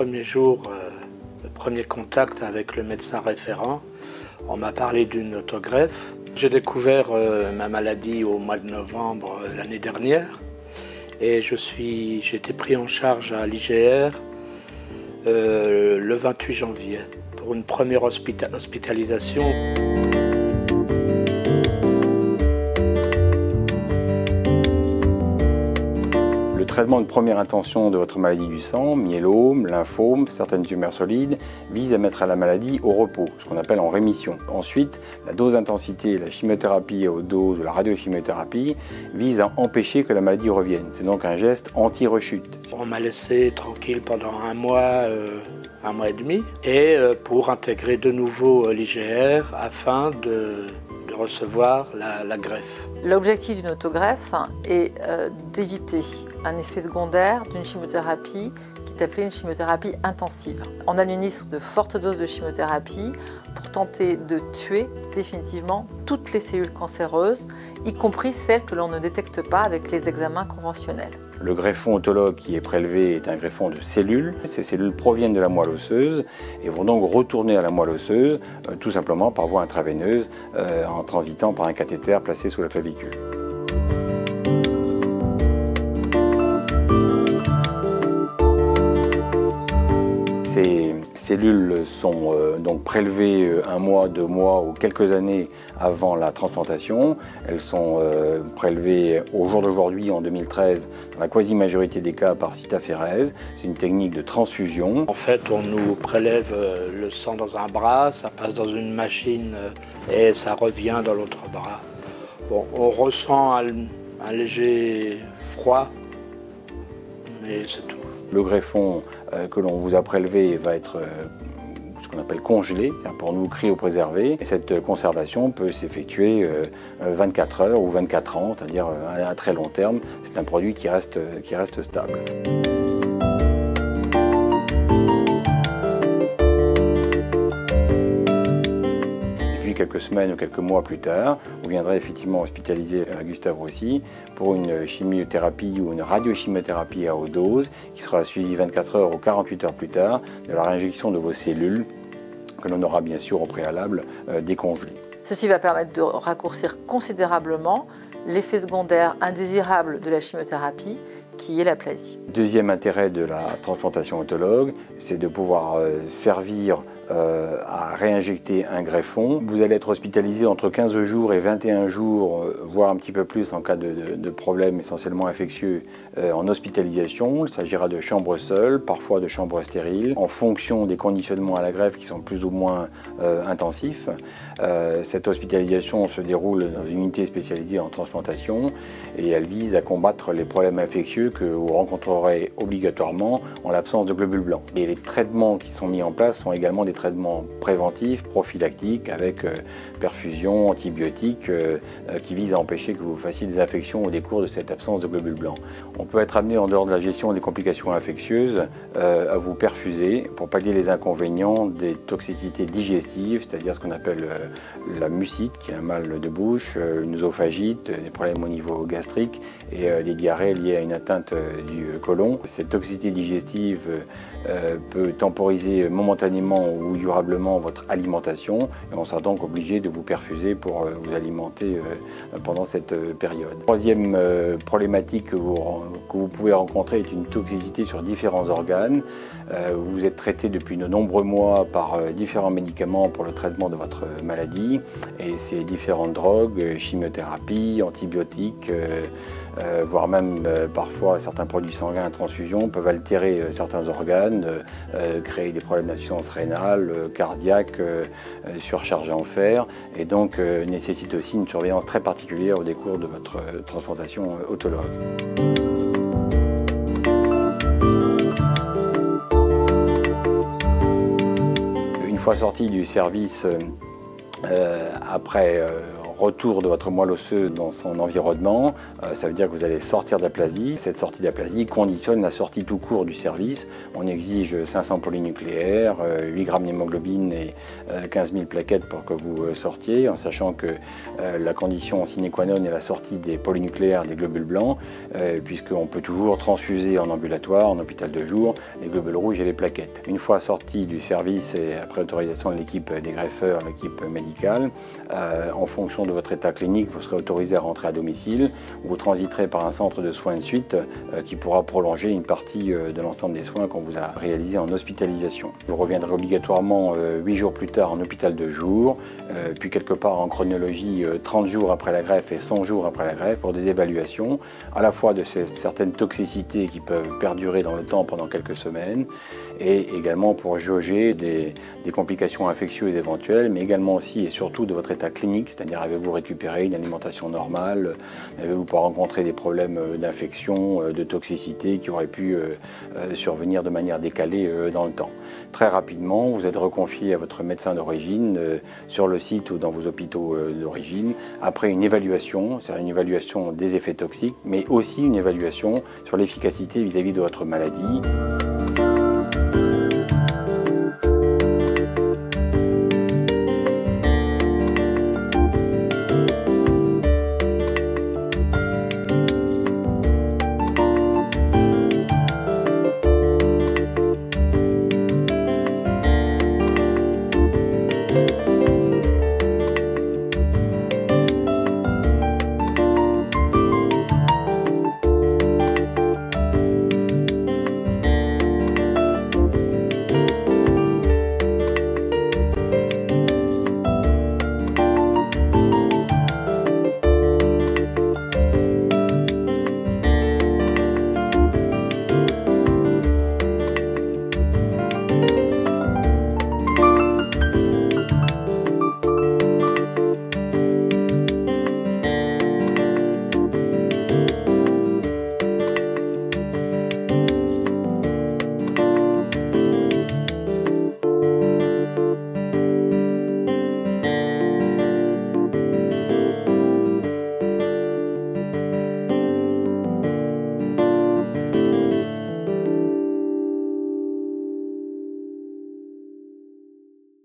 premier jour, le premier contact avec le médecin référent, on m'a parlé d'une autogreffe. J'ai découvert ma maladie au mois de novembre l'année dernière et j'ai été pris en charge à l'IGR le 28 janvier pour une première hospitalisation. Le traitement de première intention de votre maladie du sang, myélome, lymphome, certaines tumeurs solides, vise à mettre la maladie au repos, ce qu'on appelle en rémission. Ensuite, la dose intensité, la chimiothérapie à haute dose ou la radiochimiothérapie vise à empêcher que la maladie revienne. C'est donc un geste anti-rechute. On m'a laissé tranquille pendant un mois et demi, et pour intégrer de nouveau l'IGR afin de recevoir la greffe. L'objectif d'une autogreffe est d'éviter un effet secondaire d'une chimiothérapie qui est appelée une chimiothérapie intensive. On administre de fortes doses de chimiothérapie pour tenter de tuer définitivement toutes les cellules cancéreuses, y compris celles que l'on ne détecte pas avec les examens conventionnels. Le greffon autologue qui est prélevé est un greffon de cellules. Ces cellules proviennent de la moelle osseuse et vont donc retourner à la moelle osseuse tout simplement par voie intraveineuse en transitant par un cathéter placé sous la clavicule. Ces cellules sont donc prélevées un mois, 2 mois ou quelques années avant la transplantation. Elles sont prélevées au jour d'aujourd'hui, en 2013, dans la quasi-majorité des cas par cytaphérèse. C'est une technique de transfusion. En fait, on nous prélève le sang dans un bras, ça passe dans une machine et ça revient dans l'autre bras. Bon, on ressent un léger froid, mais c'est tout. Le greffon que l'on vous a prélevé va être ce qu'on appelle congelé, pour nous cryopréservé. Et cette conservation peut s'effectuer 24 heures ou 24 ans, c'est-à-dire à très long terme. C'est un produit qui reste stable. Quelques semaines ou quelques mois plus tard, vous viendrez effectivement hospitaliser Gustave Roussy pour une chimiothérapie ou une radiochimiothérapie à haute dose qui sera suivie 24 heures ou 48 heures plus tard de la réinjection de vos cellules que l'on aura bien sûr au préalable décongelées. Ceci va permettre de raccourcir considérablement l'effet secondaire indésirable de la chimiothérapie qui est l'aplasie. Deuxième intérêt de la transplantation autologue, c'est de pouvoir servir à réinjecter un greffon. Vous allez être hospitalisé entre 15 jours et 21 jours, voire un petit peu plus en cas de problèmes essentiellement infectieux en hospitalisation. Il s'agira de chambres seules, parfois de chambres stériles, en fonction des conditionnements à la greffe qui sont plus ou moins intensifs. Cette hospitalisation se déroule dans une unité spécialisée en transplantation et elle vise à combattre les problèmes infectieux que vous rencontrerez obligatoirement en l'absence de globules blancs. Et les traitements qui sont mis en place sont également des traitements préventifs, prophylactiques, avec perfusion, antibiotiques, qui visent à empêcher que vous fassiez des infections au décours de cette absence de globules blancs. On peut être amené, en dehors de la gestion des complications infectieuses, à vous perfuser pour pallier les inconvénients des toxicités digestives, c'est-à-dire ce qu'on appelle la mucite, qui est un mal de bouche, une œsophagite, des problèmes au niveau gastrique et des diarrhées liées à une atteinte du côlon. Cette toxicité digestive peut temporiser momentanément ou durablement votre alimentation et on sera donc obligé de vous perfuser pour vous alimenter pendant cette période. Troisième problématique que vous pouvez rencontrer est une toxicité sur différents organes. Vous êtes traité depuis de nombreux mois par différents médicaments pour le traitement de votre maladie et ces différentes drogues, chimiothérapie, antibiotiques, voire même parfois certains produits sanguins à transfusion peuvent altérer certains organes, créer des problèmes d'insuffisance rénale, cardiaque, surcharge en fer et donc nécessite aussi une surveillance très particulière au décours de votre transplantation autologue. Une fois sorti du service, après retour de votre moelle osseuse dans son environnement. Ça veut dire que vous allez sortir d'aplasie. Cette sortie d'aplasie conditionne la sortie tout court du service. On exige 500 polynucléaires, 8 grammes d'hémoglobine et 15 000 plaquettes pour que vous sortiez, en sachant que la condition sine qua non est la sortie des polynucléaires des globules blancs, puisqu'on peut toujours transfuser en ambulatoire, en hôpital de jour, les globules rouges et les plaquettes. Une fois sorti du service et après autorisation de l'équipe des greffeurs, l'équipe médicale, en fonction de votre état clinique, vous serez autorisé à rentrer à domicile. Vous transiterez par un centre de soins de suite qui pourra prolonger une partie de l'ensemble des soins qu'on vous a réalisés en hospitalisation. Vous reviendrez obligatoirement 8 jours plus tard en hôpital de jour, puis quelque part en chronologie 30 jours après la greffe et 100 jours après la greffe pour des évaluations à la fois de certaines toxicités qui peuvent perdurer dans le temps pendant quelques semaines et également pour jauger des complications infectieuses éventuelles, mais également aussi et surtout de votre état clinique, c'est-à-dire avez-vous récupéré une alimentation normale, avez-vous pas rencontré des problèmes d'infection, de toxicité qui auraient pu survenir de manière décalée dans le temps. Très rapidement, vous êtes reconfié à votre médecin d'origine sur le site ou dans vos hôpitaux d'origine après une évaluation, c'est-à-dire une évaluation des effets toxiques, mais aussi une évaluation sur l'efficacité vis-à-vis de votre maladie.